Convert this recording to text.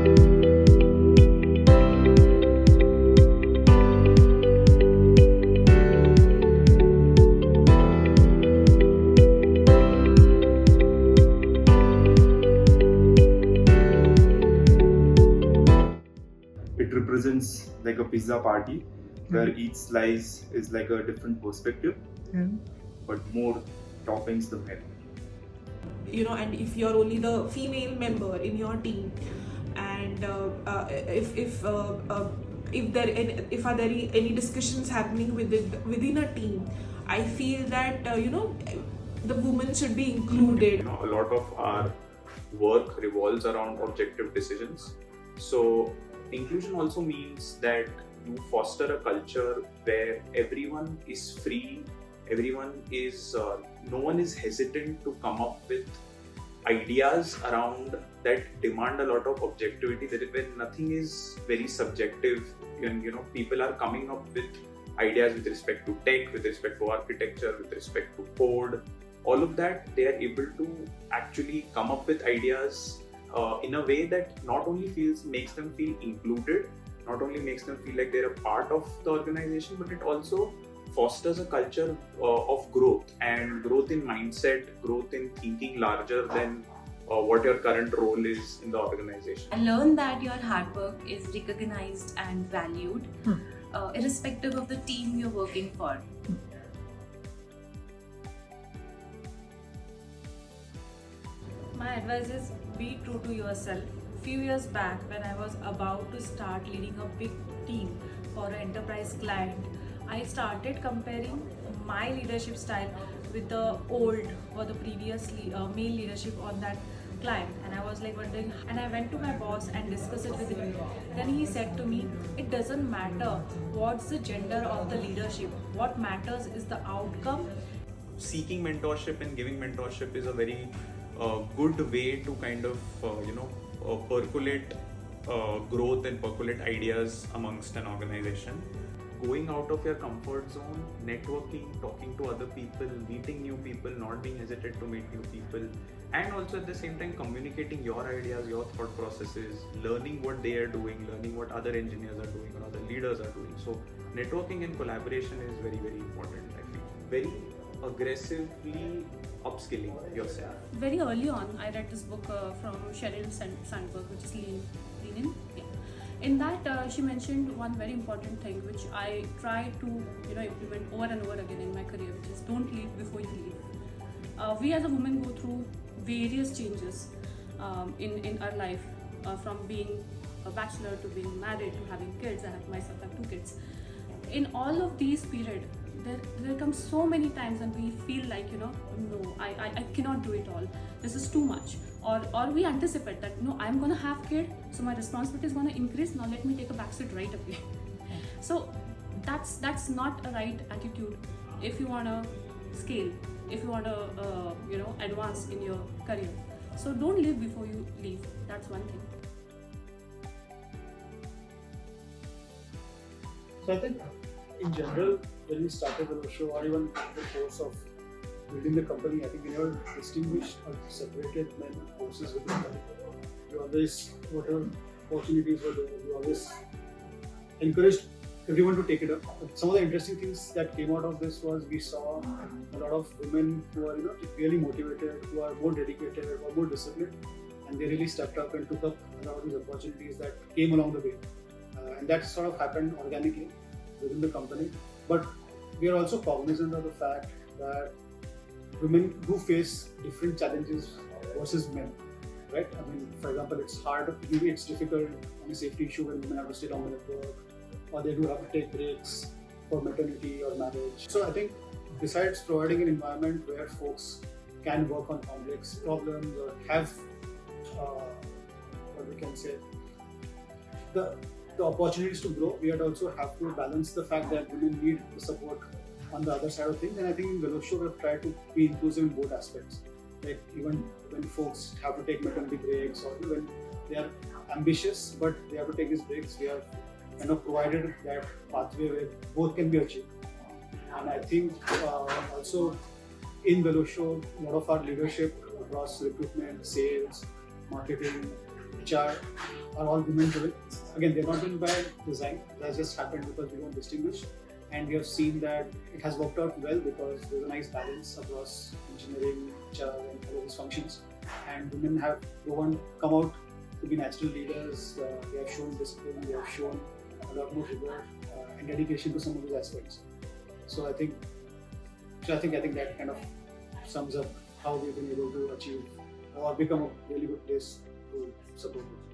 It represents like a pizza party where each slice is like a different perspective, but more toppings the better. And if you're only the female member in your team, and if are there any discussions happening within a team, I feel that the women should be included. A lot of our work revolves around objective decisions. So inclusion also means that you foster a culture where everyone is free, no one is hesitant to come up with ideas around that demand a lot of objectivity, that when nothing is very subjective, and people are coming up with ideas with respect to tech, with respect to architecture, with respect to code, all of that, they are able to actually come up with ideas in a way that not only makes them feel included, not only makes them feel like they're a part of the organization, but it also fosters a culture of growth, and growth in mindset, growth in thinking larger than what your current role is in the organization. I learned that your hard work is recognized and valued, irrespective of the team you're working for. My advice is be true to yourself. Few years back, when I was about to start leading a big team for an enterprise client, I started comparing my leadership style with the old or the previous male leadership on that client, and I was like wondering, and I went to my boss and discussed it with him. Then he said to me, it doesn't matter what's the gender of the leadership, what matters is the outcome. Seeking mentorship and giving mentorship is a very good way to kind of percolate growth and percolate ideas amongst an organization. Going out of your comfort zone, networking, talking to other people, meeting new people, not being hesitant to meet new people, and also at the same time communicating your ideas, your thought processes, learning what they are doing, learning what other engineers are doing or other leaders are doing. So networking and collaboration is very, very important, I feel. Very aggressively upskilling yourself. Very early on, I read this book from Sheryl Sandberg, which is Lean In. Yeah. In that, she mentioned one very important thing, which I try to implement over and over again in my career, which is don't leave before you leave. We as a woman go through various changes in our life, from being a bachelor to being married to having kids. I have 2 kids. In all of these periods, there comes so many times when we feel like no, I cannot do it all, this is too much, or we anticipate that no, I'm gonna have kid, so my responsibility is gonna increase, now let me take a backseat right away. So that's not a right attitude if you wanna scale, if you wanna advance in your career. So don't live before you leave, that's one thing. So I think in general, when we started Velotio, or even the course of building the company, I think we never distinguished or separated men and forces within the company. We always, whatever opportunities were there, we always encouraged everyone to take it up. But some of the interesting things that came out of this was we saw a lot of women who are really motivated, who are more dedicated, or more disciplined, and they really stepped up and took up a lot of these opportunities that came along the way. And that sort of happened organically within the company. But we are also cognizant of the fact that women do face different challenges versus men, right? I mean, for example, it's hard, maybe it's difficult on a safety issue when women have to stay longer at work, or they do have to take breaks for maternity or marriage. So I think besides providing an environment where folks can work on complex problems or have, what we can say, the opportunities to grow, we also have to balance the fact that women need the support on the other side of things. And I think in Velotio we've tried to be inclusive in both aspects. Like even when folks have to take maternity breaks, or when they are ambitious but they have to take these breaks, we have provided that pathway where both can be achieved. And I think also in Velotio, a lot of our leadership across recruitment, sales, marketing, HR, are all women driven. Again, they're not been by design, that's just happened because we don't distinguish. And we have seen that it has worked out well because there's a nice balance across engineering, HR, and all of these functions. And women have come out to be natural leaders. They have shown discipline, they have shown a lot more rigor and dedication to some of these aspects. So I think that kind of sums up how we've been able to achieve or become a really good place to support it.